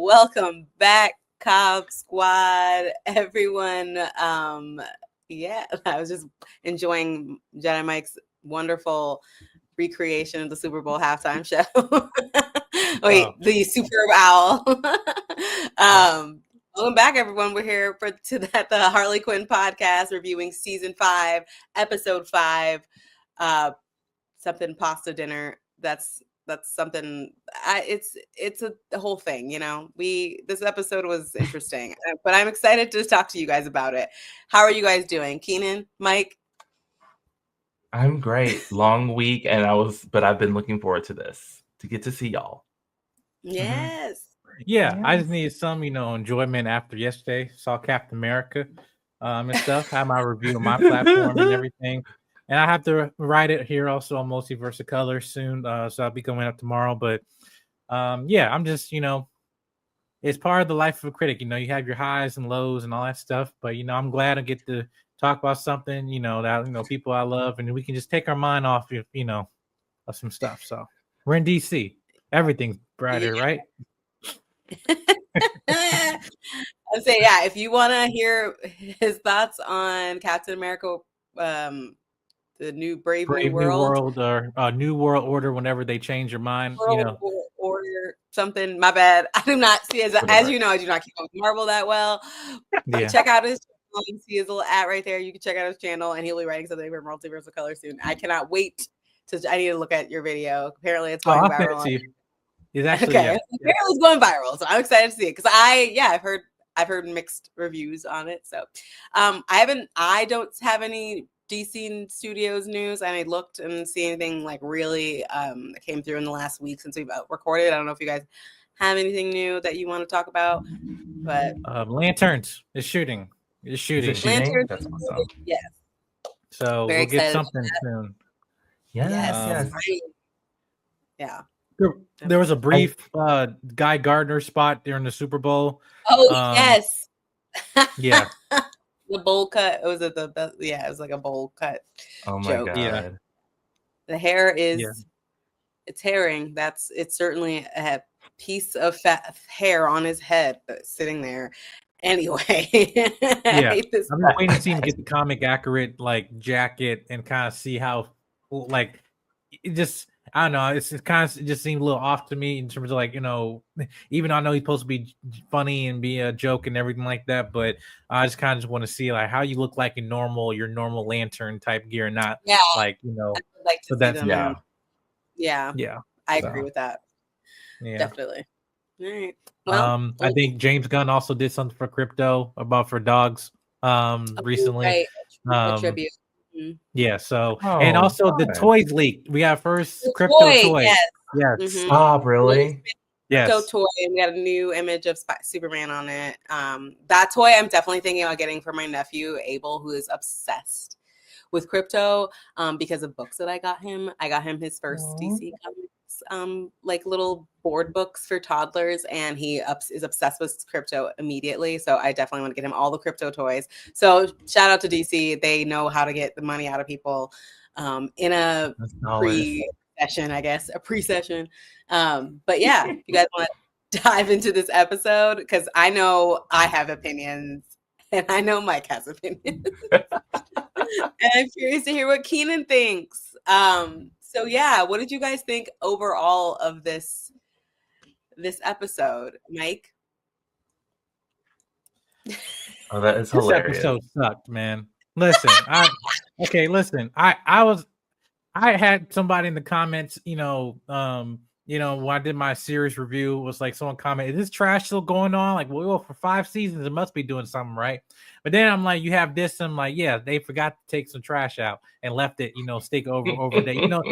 Welcome back, Cobb Squad, everyone. Yeah, I was just enjoying Jedi Mike's wonderful recreation of the Super Bowl halftime show. Wait, the Super Owl. Welcome back, everyone. We're here the Harley Quinn podcast, reviewing season 5, episode 5, something pasta dinner. That's something. It's a whole thing, you know. This episode was interesting, but I'm excited to talk to you guys about it. How are you guys doing, Keenan, Mike? I'm great. Long week, but I've been looking forward to this, to get to see y'all. Yes. Yeah, I just needed some, enjoyment after yesterday. Saw Captain America and stuff. Had my review on my platform and everything. And I have to write it here also on Multiverse of Color soon. So I'll be going up tomorrow. But yeah, I'm just, it's part of the life of a critic. You have your highs and lows and all that stuff. But, I'm glad I get to talk about something, that, people I love. And we can just take our mind off, of some stuff. So we're in DC. Everything's brighter, right? I'd say, yeah, if you want to hear his thoughts on Captain America, the new Brave New World or New World Order, whenever they change your mind, or something. My bad. I do not see as you know, I do not keep up with Marvel that well. Yeah. Check out his channel. You can see his little ad right there. You can check out his channel, and he'll be writing something for Multiverse of Color soon. I cannot wait I need to look at your video. Apparently, it's going viral. It's actually apparently it's going viral, so I'm excited to see it because I've heard mixed reviews on it. So I don't have any DC Studios news. I looked and see anything like really that came through in the last week since we've recorded. I don't know if you guys have anything new that you want to talk about, but Lanterns is shooting. Lanterns, that's awesome. Yes. So we'll get something soon. Yes. Yeah. There was a brief Guy Gardner spot during the Super Bowl. Oh, yes. Yeah. The bowl cut. It was it was like a bowl cut. Oh my god. Yeah. The hair is it's herring. It's certainly a piece of hair on his head sitting there. Anyway. Yeah. I'm not waiting to see him get the comic accurate jacket and kind of see how it just I don't know. It just seemed a little off to me in terms of even though I know he's supposed to be funny and be a joke and everything like that, but I just kind of want to see how you look like in your normal lantern type gear, not so that's yeah. I agree with that. Yeah, definitely. All right. Well, I think James Gunn also did something for crypto for dogs recently. Right. A tribute. Yeah, so and also the toys leaked. We got first crypto toy. Yes. Yes. Stop, really? Yes. Crypto toy. We got a new image of Superman on it. That toy I'm definitely thinking about getting for my nephew Abel, who is obsessed with crypto because of books that I got him. I got him his first DC Comics little board books for toddlers, and he is obsessed with crypto immediately. So I definitely want to get him all the crypto toys. So shout out to DC. They know how to get the money out of people in a pre-session, I guess, a pre-session. But yeah, if you guys want to dive into this episode, because I know I have opinions and I know Mike has opinions. And I'm curious to hear what Keenan thinks. So yeah, what did you guys think overall of this episode, Mike? Oh, that is hilarious. This episode sucked, man. Listen, I had somebody in the comments, when I did my series review, was someone commented, "Is this trash still going on?" Well, for 5 seasons, it must be doing something right. But then I'm like, you have this, I'm like, yeah, they forgot to take some trash out and left it, stick over there. You know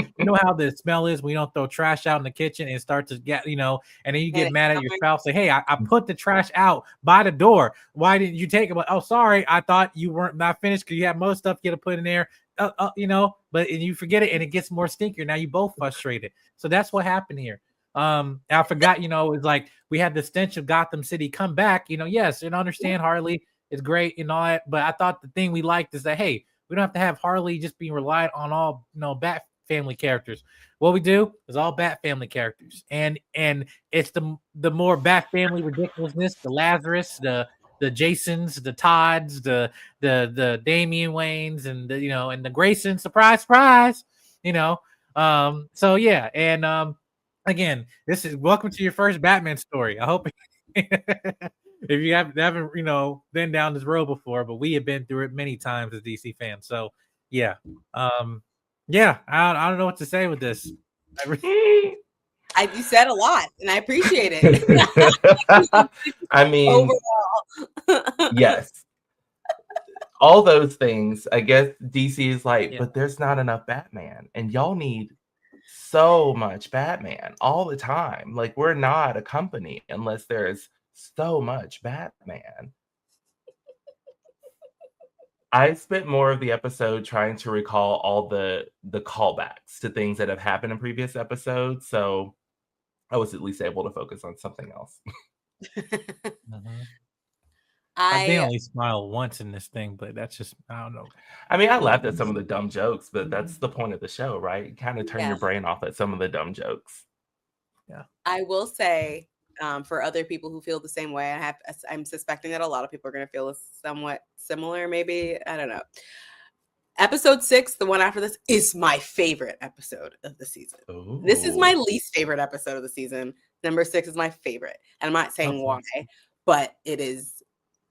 how the smell is when you don't throw trash out in the kitchen and start to get, and then you get mad at your spouse, say, "Hey, I put the trash out by the door. Why didn't you take it?" Like, "Oh, sorry, I thought you weren't not finished because you have most stuff you got to put in there." But you forget it and it gets more stinkier. Now you both frustrated. So that's what happened here. I forgot, it's like we had the stench of Gotham City come back, yes, and understand Harley is great and all that. But I thought the thing we liked is that, hey, we don't have to have Harley just being relied on all, bat family characters. What we do is all Bat family characters, and it's the more Bat family ridiculousness, the Lazarus, the Jasons, the Todds, the Damian Waynes, and the and the Grayson. Surprise, surprise. So yeah, and again, this is welcome to your first Batman story. I hope if you haven't been down this road before, but we have been through it many times as DC fans. So yeah, yeah, I don't know what to say with this. You said a lot, and I appreciate it. I mean, overall, yes, all those things. I guess DC is like, but there's not enough Batman, and y'all need so much Batman all the time. Like, we're not a company unless there's so much Batman. I spent more of the episode trying to recall all the callbacks to things that have happened in previous episodes, so I was at least able to focus on something else. I did only smile once in this thing, but that's just, I don't know. I mean, I laughed at some of the dumb jokes, but that's the point of the show, right? Kind of turn your brain off at some of the dumb jokes. Yeah. I will say, for other people who feel the same way, I'm suspecting that a lot of people are going to feel somewhat similar, maybe. I don't know. Episode 6, the one after this, is my favorite episode of the season. Ooh. This is my least favorite episode of the season. Number 6 is my favorite. And I'm not saying why, but it is.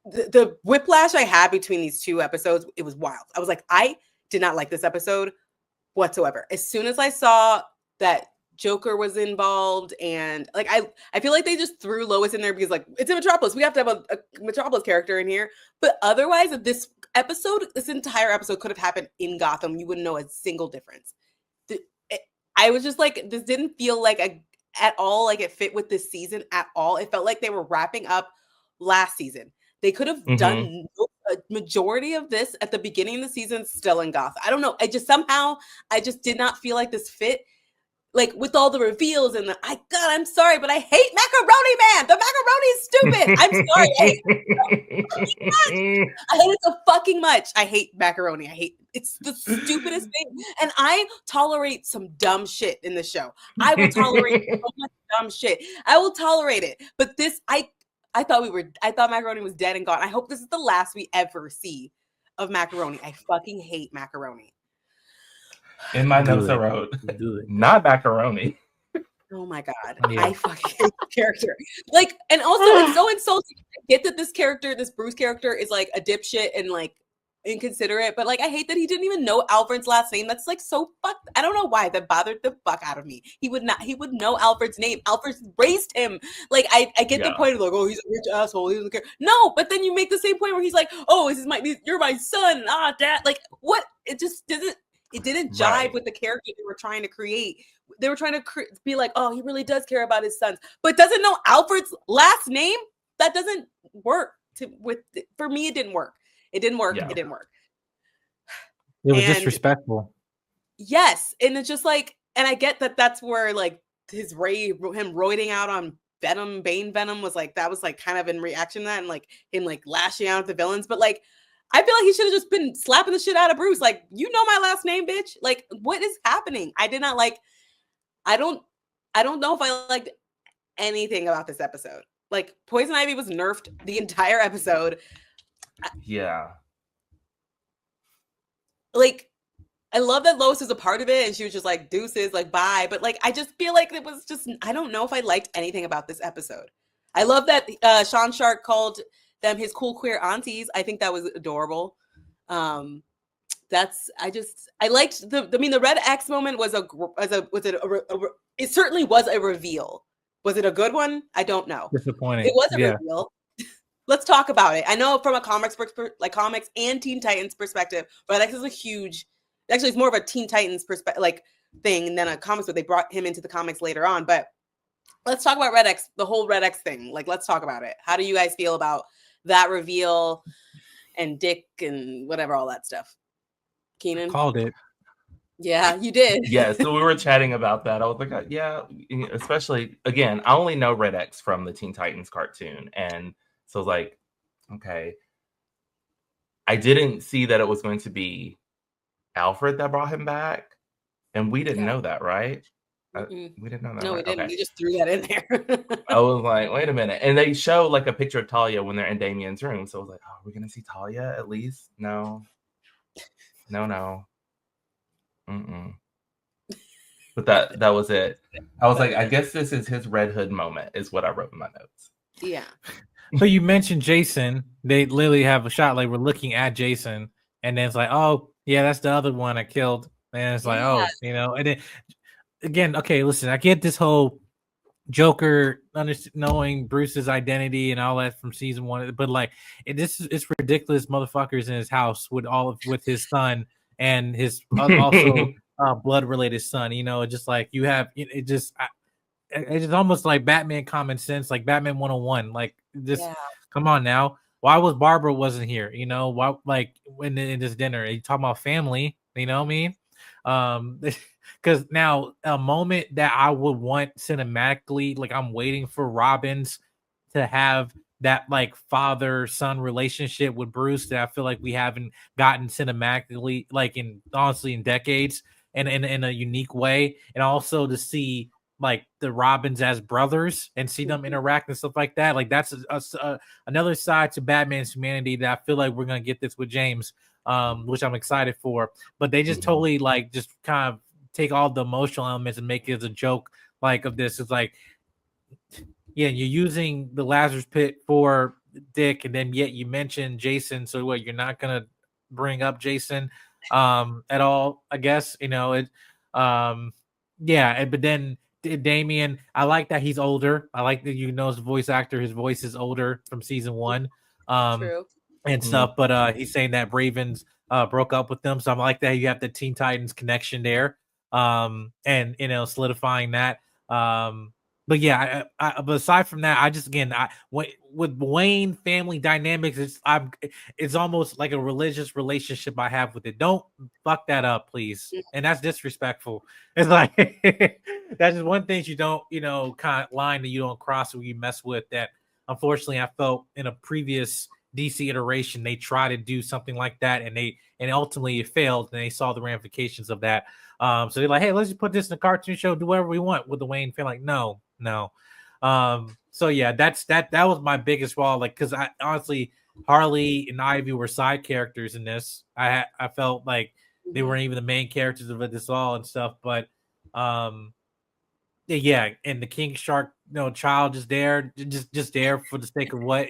The whiplash I had between these two episodes, it was wild. I was like, I did not like this episode whatsoever. As soon as I saw that Joker was involved, and like I feel like they just threw Lois in there because like it's in Metropolis. We have to have a Metropolis character in here. But otherwise, this entire episode could have happened in Gotham. You wouldn't know a single difference. I was just like, this didn't feel like at all like it fit with this season at all. It felt like they were wrapping up last season. They could have done a majority of this at the beginning of the season still in Gotham. I don't know. I just did not feel like this fit. Like with all the reveals and I'm sorry, but I hate Macaroni Man. The macaroni is stupid. I'm sorry. I hate it so fucking much. I hate macaroni. It's the stupidest thing. And I tolerate some dumb shit in the show. I will tolerate so much dumb shit. I will tolerate it. But this, I thought macaroni was dead and gone. I hope this is the last we ever see of macaroni. I fucking hate macaroni. In my notes I wrote, not macaroni. Oh my God. Yeah. I fucking hate the character. Like, and also it's so insulting. I get that this Bruce character is like a dipshit and like inconsiderate, but like I hate that he didn't even know Alfred's last name. That's like so fucked. I don't know why that bothered the fuck out of me. He would know Alfred's name. Alfred raised him. Like I get the point of like, oh, he's a rich asshole. He doesn't care. No, but then you make the same point where he's like, oh, you're my son. Dad. Like what? It just doesn't. It didn't jive with the character they were trying to create. They were trying to be like, oh, he really does care about his sons, but doesn't know Alfred's last name. That doesn't work. For me, it didn't work. It didn't work. Yeah. It didn't work. It was disrespectful. Yes, and it's just like, and I get that that's where like him roiding out on Bane Venom was like, that was like kind of in reaction to that, and like him like lashing out at the villains, but like. I feel like he should have just been slapping the shit out of Bruce. Like, you know my last name, bitch. Like, what is happening? I don't know if I liked anything about this episode. Like, Poison Ivy was nerfed the entire episode. Yeah. Like, I love that Lois was a part of it and she was just like, deuces, like, bye. But like, I just feel like it was just, I don't know if I liked anything about this episode. I love that Sean Shark called them his cool queer aunties. I think that was adorable. I liked the Red X moment it certainly was a reveal. Was it a good one? I don't know. Disappointing. It was a reveal. Let's talk about it. I know from a comics and Teen Titans perspective, Red X is actually it's more of a Teen Titans thing than a comics, but they brought him into the comics later on. But let's talk about Red X, the whole Red X thing. Like, let's talk about it. How do you guys feel about that reveal and Dick and whatever, all that stuff? Keenan? Called it. Yeah, you did. Yeah, so we were chatting about that. I was like, yeah, especially, again, I only know Red X from the Teen Titans cartoon. And so I was like, okay. I didn't see that it was going to be Alfred that brought him back. And we didn't know that, right? We didn't know that. No, right? we didn't. Okay. We just threw that in there. I was like, wait a minute. And they show like a picture of Talia when they're in Damien's room. So I was like, oh, are we going to see Talia at least? No. No. Mm-mm. But that was it. I was like, I guess this is his Red Hood moment, is what I wrote in my notes. Yeah. So you mentioned Jason. They literally have a shot like we're looking at Jason, and then it's like, oh yeah, that's the other one I killed. And it's like, oh, and then again, okay, listen, I get this whole Joker knowing Bruce's identity and all that from season 1, but like it's ridiculous. Motherfuckers in his house with his son and his also blood related son. Just like you have it just. It's almost like Batman common sense, like Batman 101. Like this, come on now. Why was Barbara wasn't here? Why, like in this dinner? You talking about family? You know what I mean? Because now a moment that I would want cinematically, like I'm waiting for Robbins to have that like father-son relationship with Bruce that I feel like we haven't gotten cinematically, like honestly in decades, and in a unique way, and also to see like the Robins as brothers and see them interact and stuff like that. Like that's another side to Batman's humanity that I feel like we're going to get this with James, which I'm excited for. But they just totally like just kind of take all the emotional elements and make it as a joke like of this. It's like, yeah, you're using the Lazarus Pit for Dick, and then yet you mentioned Jason. So what, you're not going to bring up Jason at all, I guess, yeah, but then Damien, I like that he's older. I like that his voice actor, his voice is older from season 1. True. And stuff, but he's saying that Ravens broke up with them. So I like that you have the Teen Titans connection there. And solidifying that. But yeah, but aside from that, I just with Wayne family dynamics, it's almost like a religious relationship I have with it. Don't fuck that up, please. And that's disrespectful. It's like that's just one thing you don't, kind of line that you don't cross or you mess with. That unfortunately I felt in a previous DC iteration they tried to do something like that, and ultimately it failed, and they saw the ramifications of that. So they're like, hey, let's just put this in a cartoon show, do whatever we want with the Wayne family. Like, no. So yeah, that was my biggest flaw. Like, because I honestly, Harley and Ivy were side characters in this. I felt like they weren't even the main characters of this all and stuff. But yeah, and the King Shark, child is there, just there for the sake of what,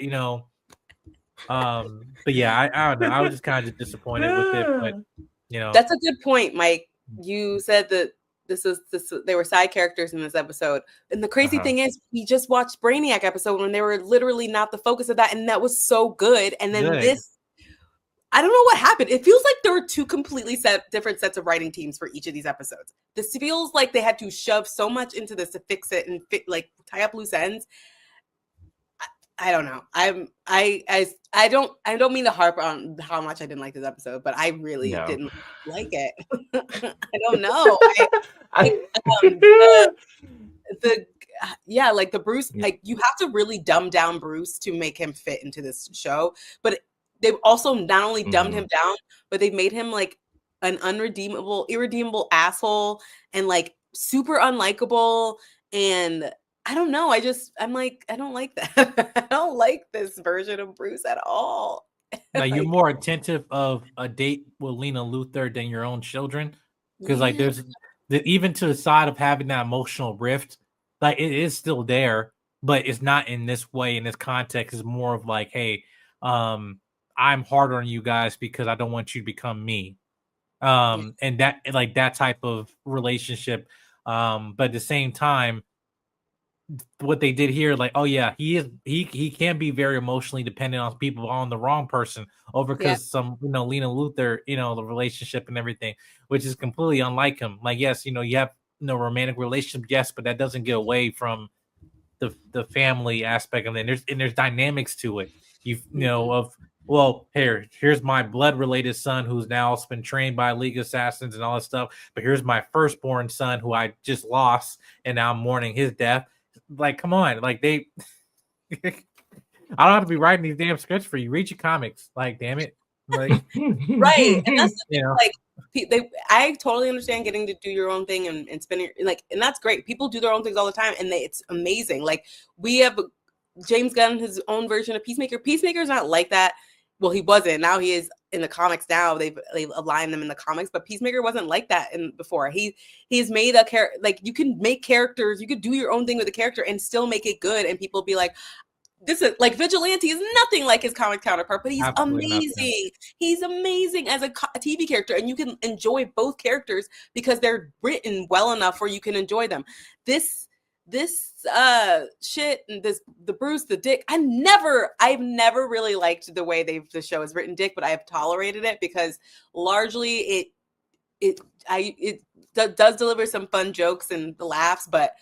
But yeah, I don't know. I was just kind of disappointed with it, but that's a good point, Mike. You said that they were side characters in this episode, and the crazy thing is we just watched Brainiac episode when they were literally not the focus of that, and that was so good. And then this, I don't know what happened. It feels like there were two completely different sets of writing teams for each of these episodes. This feels like they had to shove so much into this to fix it and tie up loose ends. I don't know. I don't mean to harp on how much I didn't like this episode, but I really didn't like it. I don't know. Like the Bruce, like you have to really dumb down Bruce to make him fit into this show. But they've also not only dumbed him down, but they've made him like an irredeemable asshole and like super unlikable. And I don't know. I'm like, I don't like that. I don't like this version of Bruce at all. Now you're more attentive of a date with Lena Luthor than your own children, because like there's even to the side of having that emotional rift, like it is still there, but it's not in this way. In this context, it's more of like, hey, I'm harder on you guys because I don't want you to become me, and that like that type of relationship. But at the same time, what they did here, like, oh yeah, he can be very emotionally dependent on people, on the wrong person over because some Lena Luthor, the relationship and everything, which is completely unlike him. Like, yes, you have romantic relationship, yes, but that doesn't get away from the family aspect of it. And there's dynamics to it. Here's my blood related son who's now been trained by League of Assassins and all this stuff, but here's my firstborn son who I just lost and now I'm mourning his death. Like, come on, like I don't have to be writing these damn scripts for you. Read your comics, like, damn it. Like, right, and that's the thing, you know, like I totally understand getting to do your own thing and spending like, and that's great. People do their own things all the time, and it's amazing. Like we have James Gunn, his own version of Peacemaker. Peacemaker's not like that. Well, he wasn't. Now he is in the comics. Now they've aligned them in the comics, but Peacemaker wasn't like that before. He's made a character. Like you can make characters. You could do your own thing with a character and still make it good, and people be like, this is like Vigilante is nothing like his comic counterpart, but he's amazing. He's amazing as a TV character, and you can enjoy both characters because they're written well enough where you can enjoy them. This shit and the Bruce, the Dick, I've never really liked the way the show is written Dick, but I have tolerated it because largely it does deliver some fun jokes and laughs, but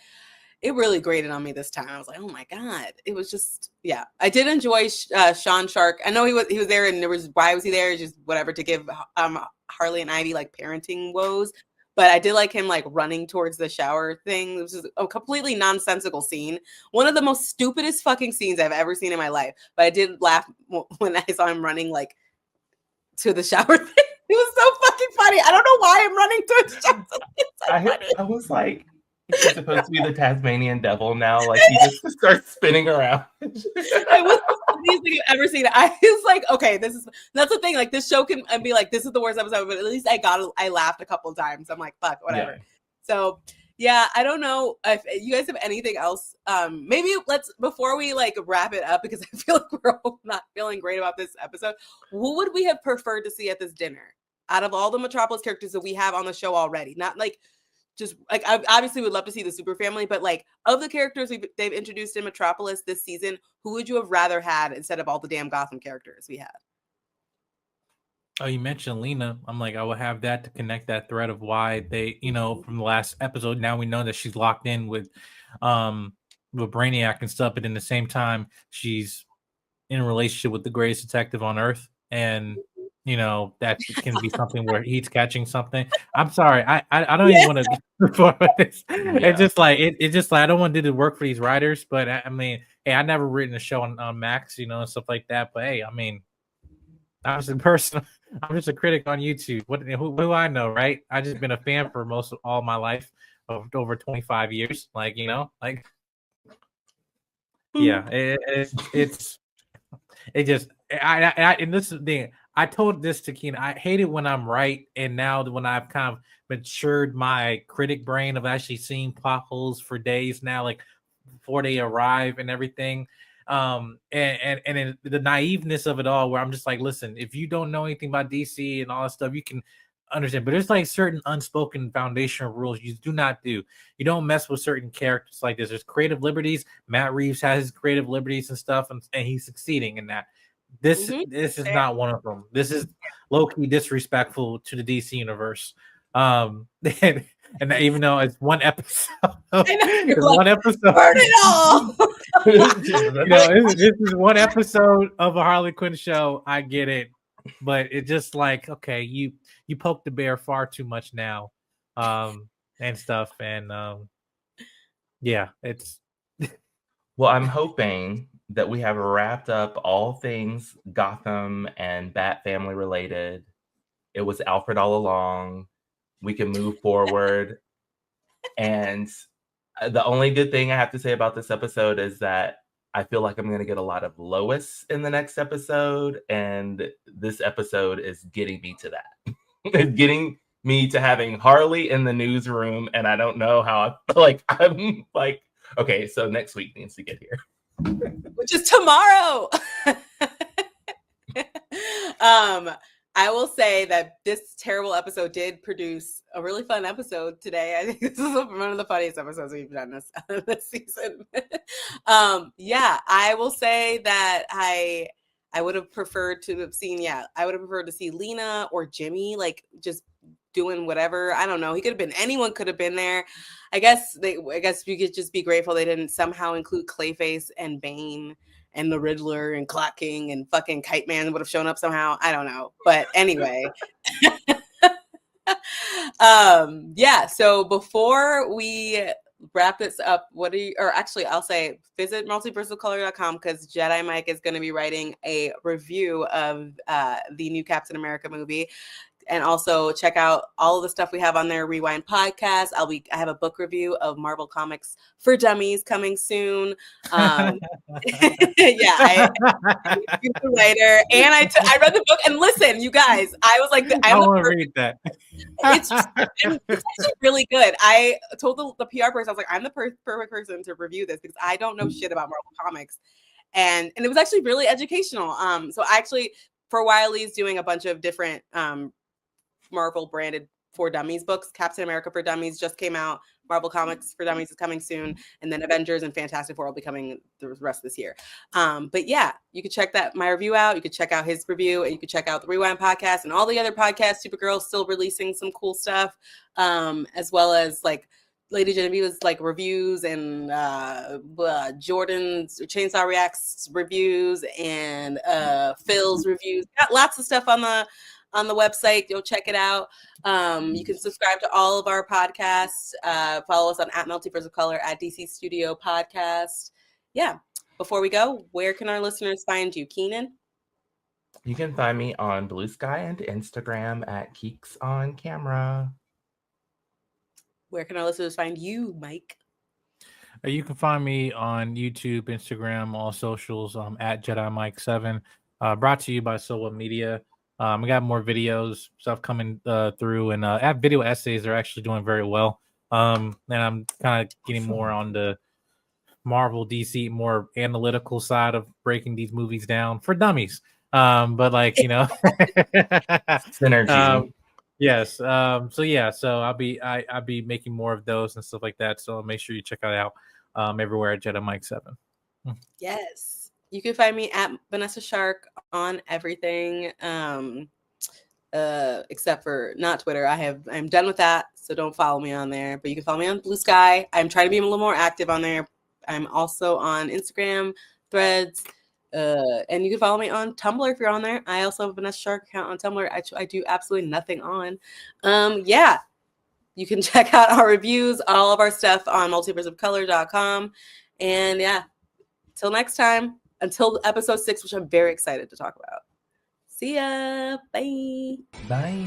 it really grated on me this time. I was like, oh my God. It was just, yeah. I did enjoy Sean Shark. I know he was there, and why was he there? Just whatever, to give Harley and Ivy like parenting woes. But I did like him like running towards the shower thing. It was just a completely nonsensical scene. One of the most stupidest fucking scenes I've ever seen in my life. But I did laugh when I saw him running like to the shower thing. It was so fucking funny. I don't know why I'm running towards the shower. I was like, he's supposed to be the Tasmanian devil now. Like he just starts spinning around. It was the funniest thing I've ever seen. I was like, okay, that's the thing. Like this show can be like, this is the worst episode, but at least I laughed a couple times. I'm like, fuck, whatever. Yeah. So yeah, I don't know if you guys have anything else. Maybe before we like wrap it up, because I feel like we're all not feeling great about this episode. What would we have preferred to see at this dinner out of all the Metropolis characters that we have on the show already? Not like, just like, I obviously would love to see the super family, but like of the characters they've introduced in Metropolis this season, who would you have rather had instead of all the damn Gotham characters we had? Oh, you mentioned Lena. I'm like, I would have that to connect that thread of why they, from the last episode. Now we know that she's locked in with Brainiac and stuff, but in the same time, she's in a relationship with the greatest detective on Earth, and that can be something where he's catching something. I'm sorry, I don't even want to get forward with this. Yeah. It's just like I don't want to do the work for these writers, but I mean, hey, I never written a show on Max, and stuff like that. But hey, I mean, I was a person. I'm just a critic on YouTube. Who do I know, right? I just been a fan for most of all my life, over 25 years. Like yeah, and this is the thing. I told this to Keen. I hate it when I'm right, and now when I've kind of matured my critic brain of actually seeing plot holes for days now, like before they arrive and everything. And in the naiveness of it all, where I'm just like, listen, if you don't know anything about DC and all that stuff, you can understand. But there's like certain unspoken foundational rules you do not do. You don't mess with certain characters like this. There's creative liberties. Matt Reeves has his creative liberties and stuff, and he's succeeding in that. This is not one of them. This is low-key disrespectful to the DC universe. And even though it's one episode, burn it all. This is one episode of a Harley Quinn show. I get it, but it's just like, okay, you poke the bear far too much now, and stuff, and yeah, it's. Well, I'm hoping that we have wrapped up all things Gotham and Bat family related. It was Alfred all along. We can move forward. And the only good thing I have to say about this episode is that I feel like I'm going to get a lot of Lois in the next episode. And this episode is getting me to that. It's getting me to having Harley in the newsroom. And I don't know how I'm like, okay, so next week needs to get here. Which is tomorrow. I will say that this terrible episode did produce a really fun episode today. I think this is one of the funniest episodes we've done this season. Yeah, I will say that I would have preferred to have seen, I would have preferred to see Lena or Jimmy, like just doing whatever. I don't know. Anyone could have been there. I guess you could just be grateful they didn't somehow include Clayface and Bane and the Riddler and Clock King and fucking Kite Man would have shown up somehow. I don't know. But anyway. Yeah. So before we wrap this up. I'll say visit multiversalcolor.com because Jedi Mike is going to be writing a review of the new Captain America movie. And also check out all of the stuff we have on there. Rewind podcast. I have a book review of Marvel Comics for Dummies coming soon. I'm a writer, and I read the book. And listen, you guys, I was like, I want to read that. It's actually really good. I told the PR person, I was like, I'm the perfect person to review this because I don't know shit about Marvel Comics, and it was actually really educational. So actually, for Wiley's doing a bunch of different Marvel branded for Dummies books. Captain America for Dummies just came out. Marvel Comics for Dummies is coming soon. And then Avengers and Fantastic Four will be coming the rest of this year. But yeah, you can check my review out. You can check out his review, and you can check out the Rewind podcast and all the other podcasts. Supergirl's still releasing some cool stuff, as well as like Lady Genevieve's like reviews and Jordan's Chainsaw Reacts reviews and Phil's reviews. Got lots of stuff on the website. Go check it out. You can subscribe to all of our podcasts. Follow us on @Multiverse of Color, @DC Studio Podcast. Yeah. Before we go, where can our listeners find you, Keenan? You can find me on Blue Sky and Instagram @KeeksOnCamera. Where can our listeners find you, Mike? You can find me on YouTube, Instagram, all socials, @JediMike7. Brought to you by Soa Media. We got more videos, stuff coming through, and video essays are actually doing very well. And I'm kind of getting more on the Marvel, DC, more analytical side of breaking these movies down for dummies. But like, synergy. Yes. So I'll be making more of those and stuff like that. So make sure you check it out everywhere at JediMike7. Yes. You can find me at Vanessa Shark on everything, except for not Twitter. I'm done with that, so don't follow me on there. But you can follow me on Blue Sky. I'm trying to be a little more active on there. I'm also on Instagram, Threads, and you can follow me on Tumblr if you're on there. I also have a Vanessa Shark account on Tumblr. I do absolutely nothing on. Yeah. You can check out our reviews, all of our stuff on multiverseofcolor.com. And yeah, till next time. Until episode 6, which I'm very excited to talk about. See ya. Bye. Bye.